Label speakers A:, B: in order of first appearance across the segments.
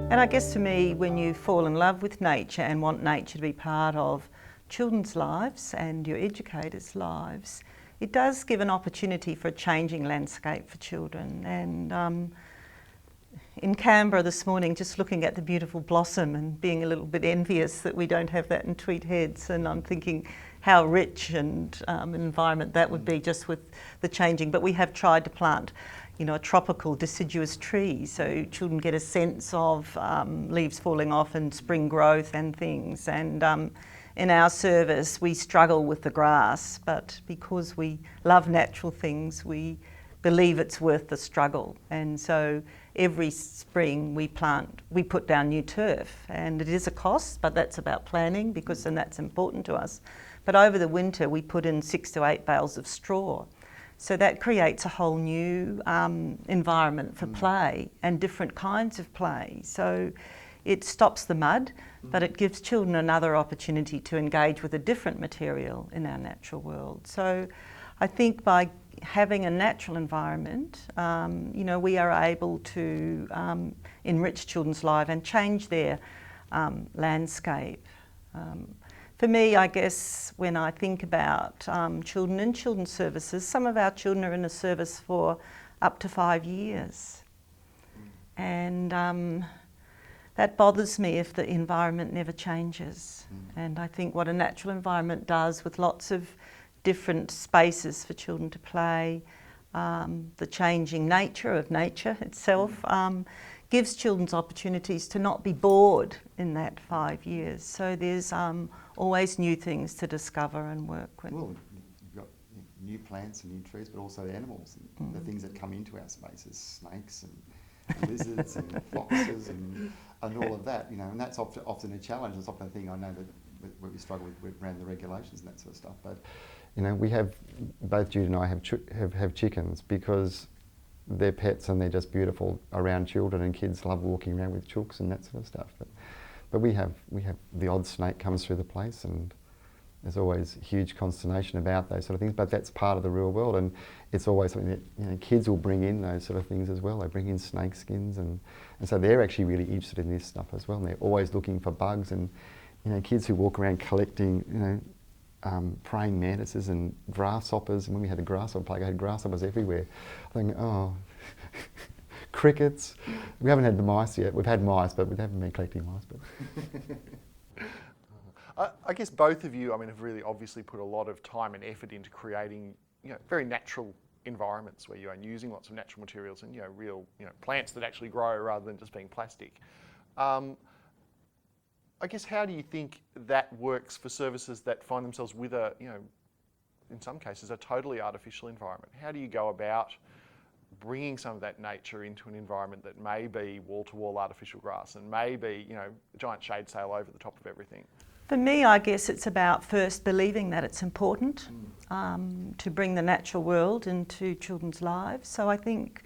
A: And I guess to me, when you fall in love with nature and want nature to be part of children's lives and your educators' lives, it does give an opportunity for a changing landscape for children. And in Canberra this morning, just looking at the beautiful blossom and being a little bit envious that we don't have that in Tweed Heads, and I'm thinking how rich and an environment that would be just with the changing. But we have tried to plant, you know, a tropical deciduous tree, so children get a sense of leaves falling off and spring growth and things. And in our service, we struggle with the grass, but because we love natural things, we believe it's worth the struggle. And so every spring we put down new turf, and it is a cost, but that's about planning, because then that's important to us. But over the winter, we put in 6 to 8 bales of straw. So that creates a whole new environment for play and different kinds of play. So it stops the mud, but it gives children another opportunity to engage with a different material in our natural world. So I think by having a natural environment, you know, we are able to enrich children's life and change their landscape. For me, I guess, when I think about children in children's services, some of our children are in a service for up to 5 years. And that bothers me if the environment never changes. And I think what a natural environment does, with lots of different spaces for children to play, the changing nature of nature itself, gives children opportunities to not be bored in that 5 years. So there's always new things to discover and work with.
B: Well, you've got new plants and new trees, but also the animals, and the things that come into our spaces, snakes and lizards and foxes and all of that, you know, and that's often a challenge. It's often a thing I know that we struggle with around the regulations and that sort of stuff. But you know, we have, both Jude and I have chickens because they're pets and they're just beautiful around children, and kids love walking around with chooks and that sort of stuff. But we have the odd snake comes through the place, and there's always huge consternation about those sort of things. But that's part of the real world, and it's always something that, you know, kids will bring in those sort of things as well. They bring in snake skins, and so they're actually really interested in this stuff as well. And they're always looking for bugs, and you know, kids who walk around collecting, you know, praying mantises and grasshoppers. And when we had the grasshopper plague, I had grasshoppers everywhere. I think, oh, crickets. We haven't had the mice yet. We've had mice, but we haven't been collecting mice. But
C: I guess both of you, I mean, have really obviously put a lot of time and effort into creating, you know, very natural environments where you are using lots of natural materials and, you know, real, you know, plants that actually grow rather than just being plastic. I guess, how do you think that works for services that find themselves with a, you know, in some cases, a totally artificial environment? How do you go about bringing some of that nature into an environment that may be wall-to-wall artificial grass and may be, you know, a giant shade sail over the top of everything?
A: For me, I guess it's about first believing that it's important to bring the natural world into children's lives. So I think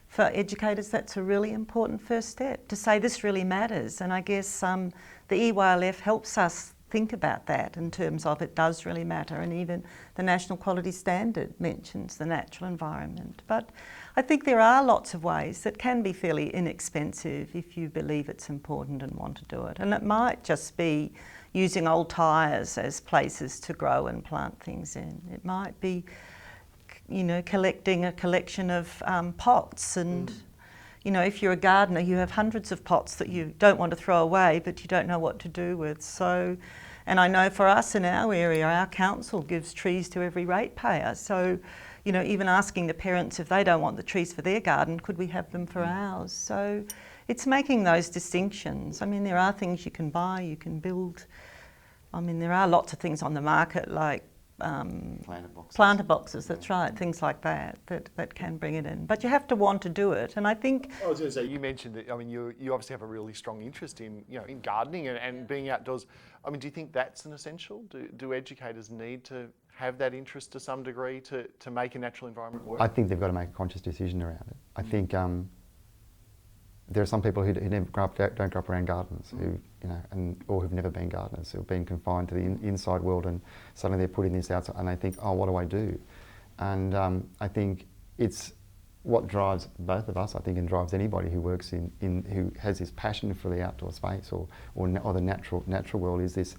A: for educators, that's a really important first step, to say this really matters. And I guess the EYLF helps us think about that in terms of it does really matter, and even the National Quality Standard mentions the natural environment. But I think there are lots of ways that can be fairly inexpensive if you believe it's important and want to do it. And it might just be using old tyres as places to grow and plant things in. It might be, you know, collecting a collection of pots, and you know, if you're a gardener, you have hundreds of pots that you don't want to throw away, but you don't know what to do with. So, and I know for us in our area, our council gives trees to every ratepayer. So, you know, even asking the parents if they don't want the trees for their garden, could we have them for ours? So it's making those distinctions. I mean, there are things you can buy, you can build. I mean, there are lots of things on the market like planter boxes, that's right, things like that can bring it in. But you have to want to do it, and I think...
C: I was going to say, you mentioned that, I mean, you obviously have a really strong interest in, you know, in gardening and being outdoors. I mean, do you think that's an essential? Do educators need to have that interest to some degree to make a natural environment work?
B: I think they've got to make a conscious decision around it. I think there are some people who don't grow up around gardens, who, you know, or who've never been gardeners, who've been confined to the inside world, and suddenly they're putting this outside and they think, oh, what do I do? And I think it's what drives both of us, I think, and drives anybody who works who has this passion for the outdoor space or the natural world is this.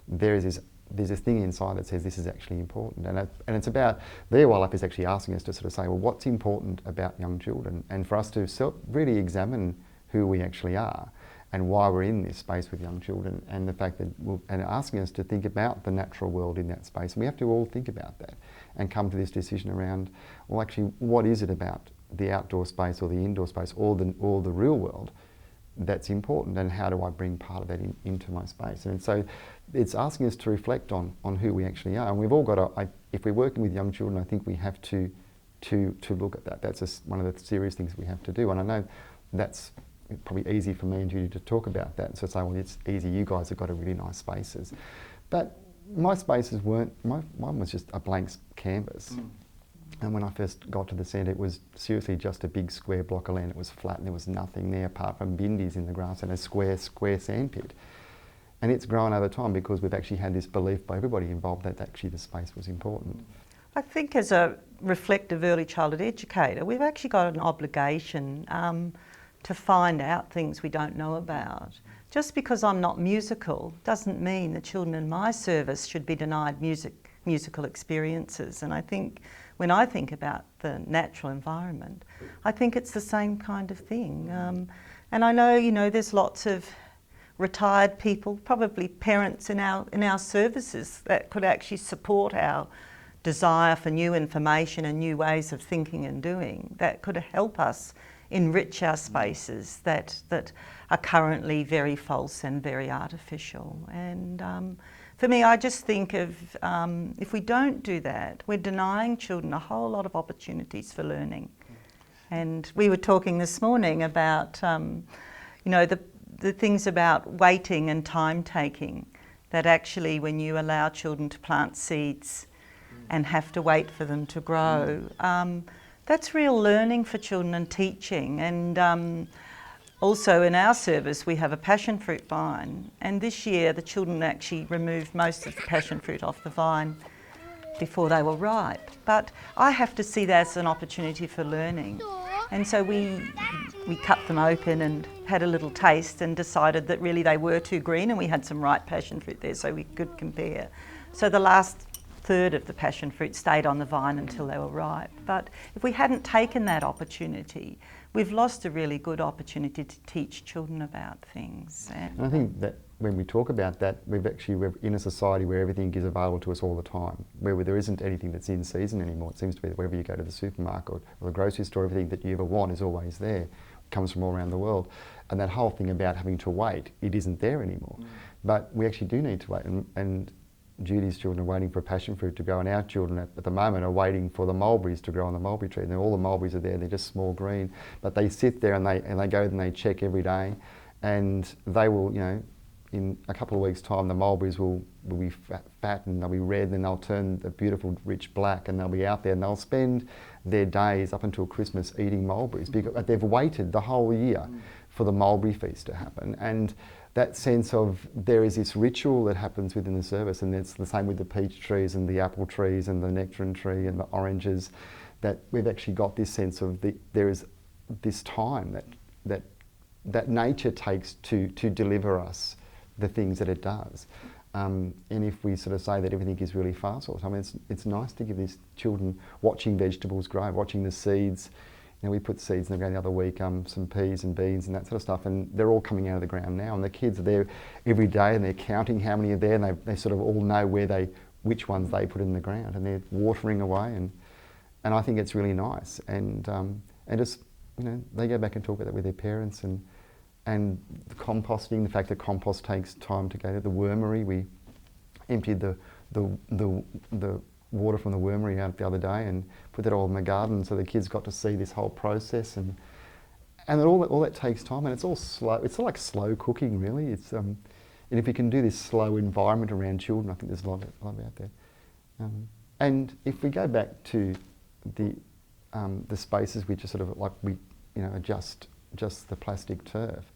B: There's this thing inside that says this is actually important, and it's about the EYLF is actually asking us to sort of say, well, what's important about young children, and for us to really examine who we actually are and why we're in this space with young children, and the fact that and asking us to think about the natural world in that space. And we have to all think about that and come to this decision around, well, actually, what is it about the outdoor space or the indoor space or the real world that's important, and how do I bring part of that into my space? And so it's asking us to reflect on who we actually are. And we've all got to, if we're working with young children, I think we have to look at that. That's one of the serious things we have to do. And I know that's probably easy for me and Judy to talk about that. So say, well, it's easy, you guys have got a really nice spaces. But my spaces weren't, mine was just a blank canvas. And when I first got to the centre, it was seriously just a big square block of land. It was flat and there was nothing there apart from bindies in the grass and a square sandpit. And it's grown over time because we've actually had this belief by everybody involved that actually the space was important.
A: I think as a reflective early childhood educator, we've actually got an obligation to find out things we don't know about. Just because I'm not musical doesn't mean the children in my service should be denied musical experiences. And I think when I think about the natural environment, I think it's the same kind of thing. And I know, there's lots of retired people, probably parents in our services that could actually support our desire for new information and new ways of thinking and doing that could help us enrich our spaces that are currently very false and very artificial. And for me, I just think of if we don't do that, we're denying children a whole lot of opportunities for learning. And we were talking this morning about, the things about waiting and time taking, that actually when you allow children to plant seeds and have to wait for them to grow, that's real learning for children and teaching. And also in our service we have a passion fruit vine, and this year the children actually removed most of the passion fruit off the vine before they were ripe. But I have to see that as an opportunity for learning. And so we cut them open and had a little taste and decided that really they were too green, and we had some ripe passion fruit there so we could compare. So the last third of the passion fruit stayed on the vine until they were ripe. But if we hadn't taken that opportunity, we've lost a really good opportunity to teach children about things.
B: And I think that when we talk about that, we're in a society where everything is available to us all the time, where there isn't anything that's in season anymore. It seems to be that wherever you go to the supermarket or the grocery store, everything that you ever want is always there. It comes from all around the world. And that whole thing about having to wait, it isn't there anymore. But we actually do need to wait. And Judy's children are waiting for passion fruit to grow, and our children at the moment are waiting for the mulberries to grow on the mulberry tree. And all the mulberries are there, they're just small green, but they sit there and they go and they check every day, and they will, in a couple of weeks' time, the mulberries will be fat and they'll be red, and they'll turn the beautiful rich black, and they'll be out there and they'll spend their days up until Christmas eating mulberries because they've waited the whole year for the mulberry feast to happen. And that sense of there is this ritual that happens within the service, and it's the same with the peach trees and the apple trees and the nectarine tree and the oranges, that we've actually got this sense of there is this time that nature takes to deliver us the things that it does. And if we sort of say that everything is really fast all the time, it's nice to give these children watching vegetables grow, watching the seeds. We put seeds in the ground the other week, some peas and beans and that sort of stuff, and they're all coming out of the ground now. And the kids are there every day, and they're counting how many are there, and they sort of all know which ones they put in the ground, and they're watering away. And I think it's really nice. And just they go back and talk about that with their parents, and the composting, the fact that compost takes time to go to the wormery. We emptied the water from the wormery out the other day and put that all in the garden, so the kids got to see this whole process, and all that takes time, and it's all slow. It's like slow cooking, really. It's and if you can do this slow environment around children, I think there's a lot out there. And if we go back to the spaces which are sort of like just the plastic turf,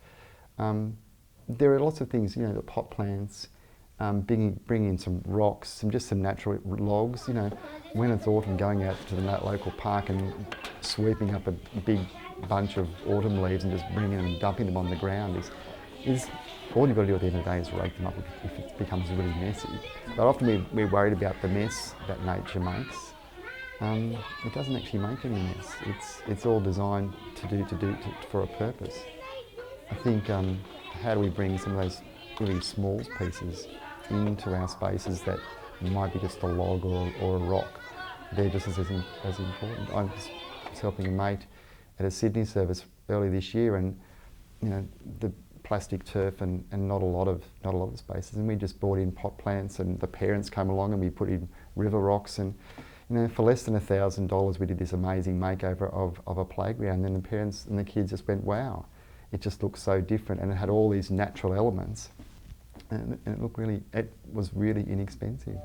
B: there are lots of things, the pot plants. bringing in some rocks, just some natural logs. You know, when it's autumn, going out to the local park and sweeping up a big bunch of autumn leaves and just bringing them and dumping them on the ground is all you've got to do at the end of the day is rake them up if it becomes really messy. But often we're worried about the mess that nature makes. It doesn't actually make any mess. It's all designed for a purpose. I think how do we bring some of those really small pieces into our spaces that might be just a log or a rock? They're just as important. I was helping a mate at a Sydney service early this year, and you know, the plastic turf and not a lot of spaces, and we just brought in pot plants, and the parents came along and we put in river rocks, and you know, for less than $1,000 we did this amazing makeover of a playground, and the parents and the kids just went, wow, it just looks so different, and it had all these natural elements, and it was really inexpensive.